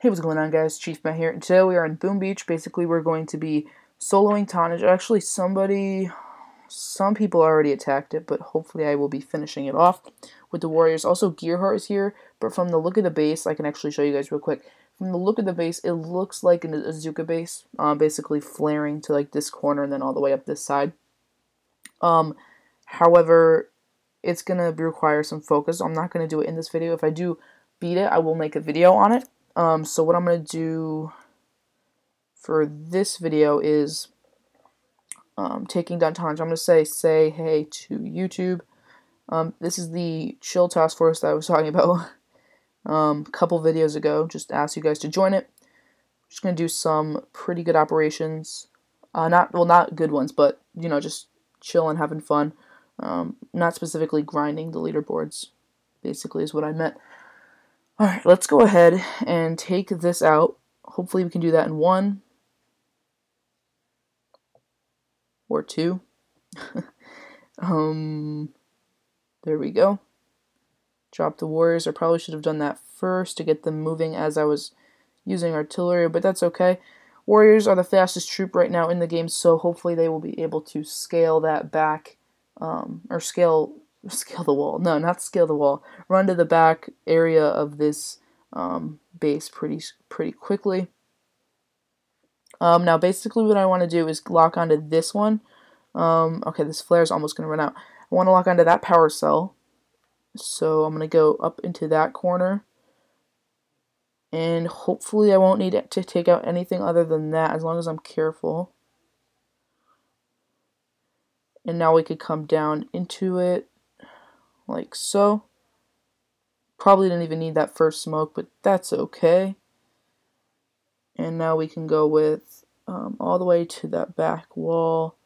Hey, what's going on, guys? Chief Matt here, and today we are in Boom Beach. Basically, we're going to be soloing tonnage. Actually, some people already attacked it, but hopefully I will be finishing it off with the Warriors. Also, Gearheart is here, but from the look of the base, I can actually show you guys real quick. From the look of the base, it looks like an Azuka base, basically flaring to like this corner and then all the way up this side. However, it's going to require some focus. I'm not going to do it in this video. If I do beat it, I will make a video on it. So what I'm going to do for this video is taking down tonnage. I'm going to say hey to YouTube. This is the chill task force that I was talking about a couple videos ago. Just asked you guys to join it. Just going to do some pretty good operations. Not good ones, but you know, just chill and having fun. Not specifically grinding the leaderboards, basically is what I meant. Alright, let's go ahead and take this out. Hopefully we can do that in 1 or 2. There we go. Drop the Warriors. I probably should have done that first to get them moving as I was using artillery, but that's okay. Warriors are the fastest troop right now in the game, so hopefully they will be able to scale that back, or scale the wall. No, not scale the wall. Run to the back area of this base pretty quickly. Now, basically what I want to do is lock onto this one. Okay, this flare is almost going to run out. I want to lock onto that power cell. So I'm going to go up into that corner. And hopefully I won't need to take out anything other than that as long as I'm careful. And now we could come down into it like so. Probably didn't even need that first smoke, but that's okay. And now we can go with all the way to that back wall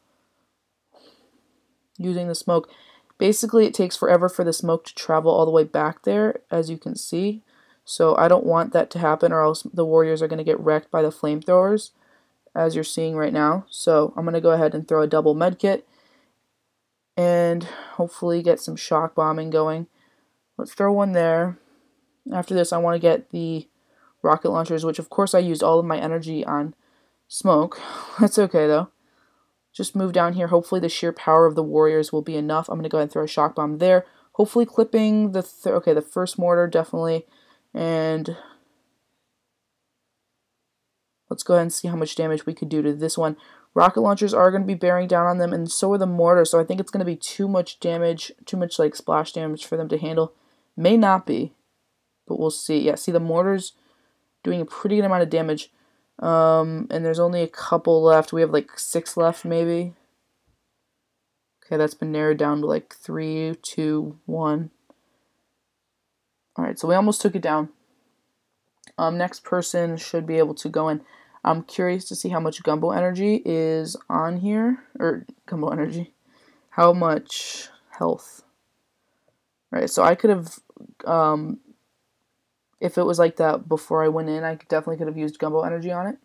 using the smoke. Basically, it takes forever for the smoke to travel all the way back there, as you can see. So I don't want that to happen, or else the Warriors are going to get wrecked by the flamethrowers, as you're seeing right now. So I'm going to go ahead and throw a double medkit and hopefully get some shock bombing going. Let's throw one there. After this, I want to get the rocket launchers, which of course I used all of my energy on smoke. That's okay though. Just move down here. Hopefully the sheer power of the Warriors will be enough. I'm going to go ahead and throw a shock bomb there. Hopefully clipping the the first mortar, definitely. And let's go ahead and see how much damage we could do to this one. Rocket launchers are going to be bearing down on them, and so are the mortars, so I think it's going to be too much damage, too much like splash damage for them to handle. May not be, but we'll see. Yeah, see the mortars doing a pretty good amount of damage. And there's only a couple left. We have like 6 left, maybe. Okay, that's been narrowed down to like 3, 2, 1. Alright, so we almost took it down. Next person should be able to go in. I'm curious to see how much gumbo energy is on here. Or, gumbo energy. How much health. Right, so I could have, if it was like that before I went in, I definitely could have used gumbo energy on it.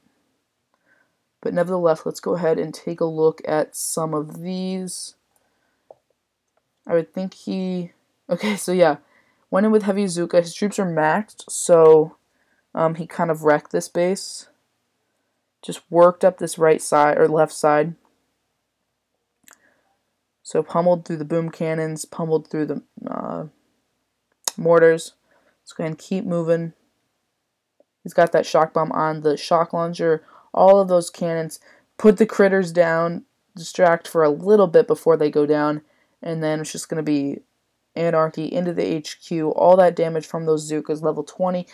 But nevertheless, let's go ahead and take a look at some of these. I would think he... Okay, so yeah. Went in with Heavy Azuka. His troops are maxed, so he kind of wrecked this base. Just worked up this right side, or left side. So pummeled through the boom cannons, pummeled through the mortars. Let's go ahead and keep moving. He's got that shock bomb on the shock launcher. All of those cannons. Put the critters down. Distract for a little bit before they go down. And then it's just going to be anarchy into the HQ. All that damage from those Zukas. Level 20.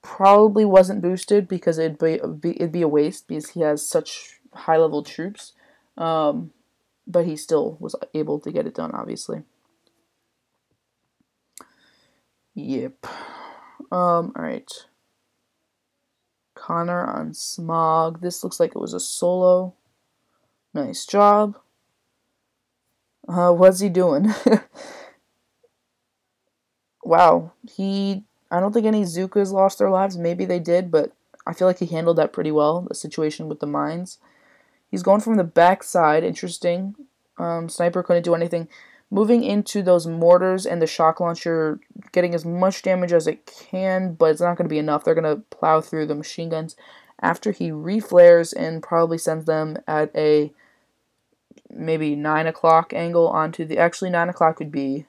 Probably wasn't boosted because it'd be a waste because he has such high level troops. But he still was able to get it done, obviously. Yep. Alright. Connor on Smog. This looks like it was a solo. Nice job. What's he doing? Wow. I don't think any Zukas lost their lives. Maybe they did, but I feel like he handled that pretty well, the situation with the mines. He's going from the back side. Interesting. Sniper couldn't do anything. moving into those mortars and the shock launcher, getting as much damage as it can, but it's not going to be enough. They're going to plow through the machine guns after he reflares and probably sends them at a maybe 9 o'clock angle onto the, actually 9 o'clock would be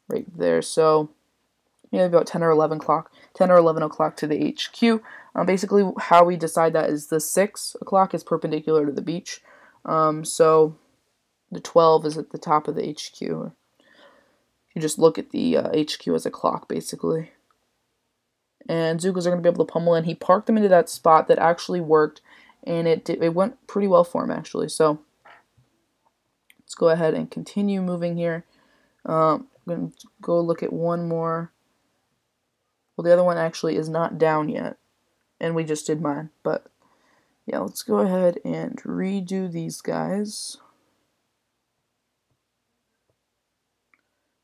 right there, so maybe about 10 or 11 o'clock, 10 or 11 o'clock to the HQ. Basically how we decide that is the 6 o'clock is perpendicular to the beach, so the 12 is at the top of the HQ. You just look at the HQ as a clock, basically. And Zookas are going to be able to pummel in. He parked them into that spot that actually worked, and it went pretty well for him, actually. So let's go ahead and continue moving here. I'm going to go look at one more. Well, the other one actually is not down yet, and we just did mine. But yeah, let's go ahead and redo these guys.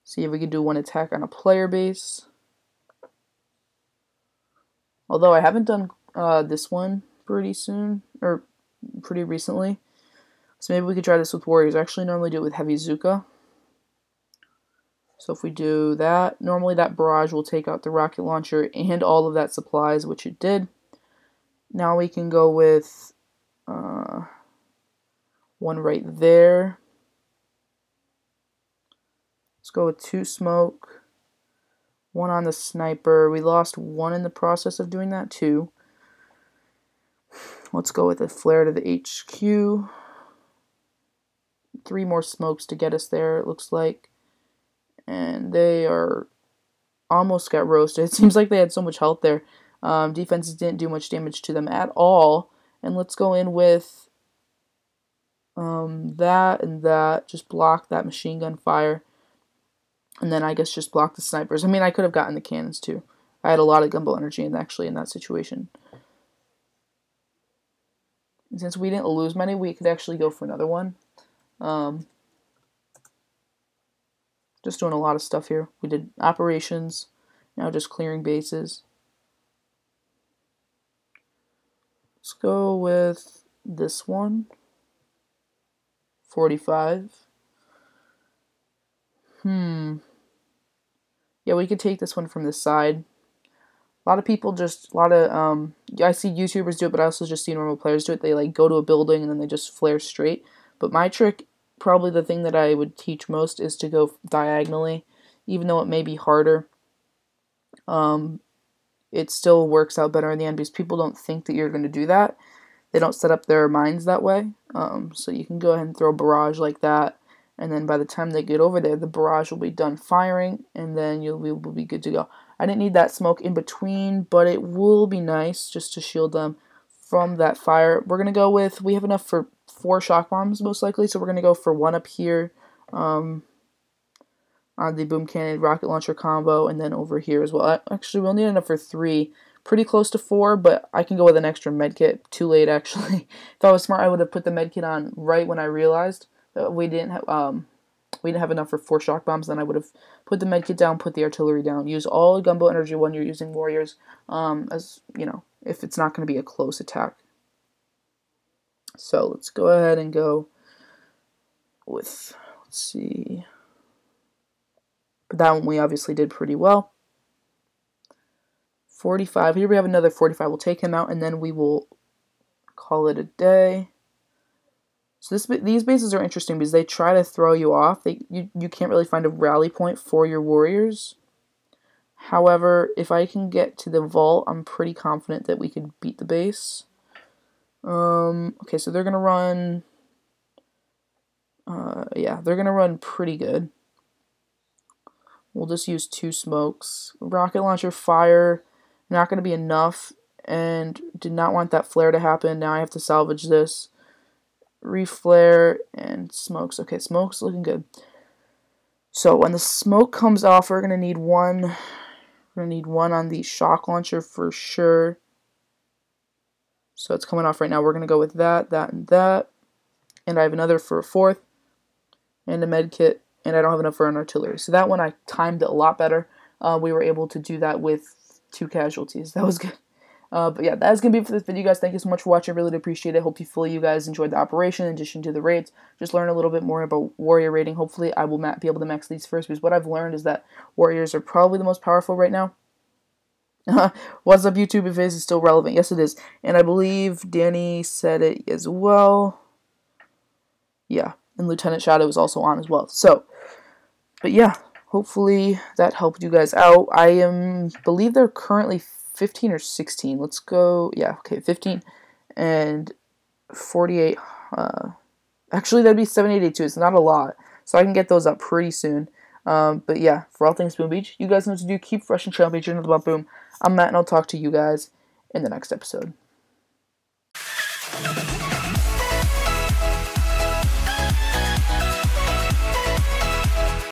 See if we can do one attack on a player base. Although I haven't done this one pretty soon, or pretty recently. So maybe we could try this with warriors. I actually normally do it with heavy Zuka. So if we do that, normally that barrage will take out the rocket launcher and all of that supplies, which it did. Now we can go with one right there. Let's go with 2 smoke, 1 on the sniper. We lost 1 in the process of doing that too. Let's go with a flare to the HQ. 3 more smokes to get us there, it looks like. And they are almost got roasted. It seems like they had so much health there. Defenses didn't do much damage to them at all. And let's go in with that and that. Just block that machine gun fire. And then I guess just block the snipers. I mean, I could have gotten the cannons too. I had a lot of gunboat energy actually in that situation. And since we didn't lose many, we could actually go for another one. Just doing a lot of stuff here. We did operations, now just clearing bases. Let's go with this one. 45. Yeah, we could take this one from this side. A lot of people just, I see YouTubers do it, but I also just see normal players do it. They like go to a building and then they just flare straight. But my trick, probably the thing that I would teach most, is to go diagonally. Even though it may be harder, it still works out better in the end because people don't think that you're going to do that. They don't set up their minds that way. So you can go ahead and throw a barrage like that. And then by the time they get over there, the barrage will be done firing, and then we'll be good to go. I didn't need that smoke in between, but it will be nice just to shield them from that fire. We're going to go with, we have enough for 4 shock bombs most likely, so we're going to go for 1 up here on the boom cannon rocket launcher combo, and then over here as well. Actually, we'll need enough for 3. Pretty close to 4, but I can go with an extra medkit. Too late, actually. If I was smart, I would have put the medkit on right when I realized we didn't have enough for 4 shock bombs. Then I would have put the medkit down, put the artillery down. Use all gunboat energy when you're using warriors, as you know, if it's not going to be a close attack. So let's go ahead and go with, let's see, but that one we obviously did pretty well. 45. Here we have another 45. We'll take him out and then we will call it a day. So these bases are interesting because they try to throw you off. You can't really find a rally point for your warriors. However, if I can get to the vault, I'm pretty confident that we could beat the base. Okay, so they're gonna run. Yeah, they're gonna run pretty good. We'll just use 2 smokes. Rocket launcher fire, not gonna be enough, and did not want that flare to happen. Now I have to salvage this. Reflare and smokes. Okay, smokes looking good. So when the smoke comes off, we're gonna need 1. We're gonna need 1 on the shock launcher for sure. So it's coming off right now. We're gonna go with that, that, and that. And I have another for a 4th, and a med kit, and I don't have enough for an artillery. So that one I timed it a lot better. We were able to do that with 2 casualties. That was good. But yeah, that is going to be it for this video, guys. Thank you so much for watching. I really do appreciate it. Hopefully you guys enjoyed the operation in addition to the raids. Just learn a little bit more about warrior raiding. Hopefully I will be able to max these first, because what I've learned is that warriors are probably the most powerful right now. What's up, YouTube? If it is still relevant. Yes, it is. And I believe Danny said it as well. Yeah, and Lieutenant Shadow is also on as well. So, but yeah, hopefully that helped you guys out. Believe they're currently 15 or 16. Let's go. Yeah, okay, 15 and 48. Actually, that'd be 782. It's not a lot, so I can get those up pretty soon. But yeah, for all things Boom Beach, you guys know what to do. Keep fresh and channel page. Nothin But Boom. I'm Matt, and I'll talk to you guys in the next episode.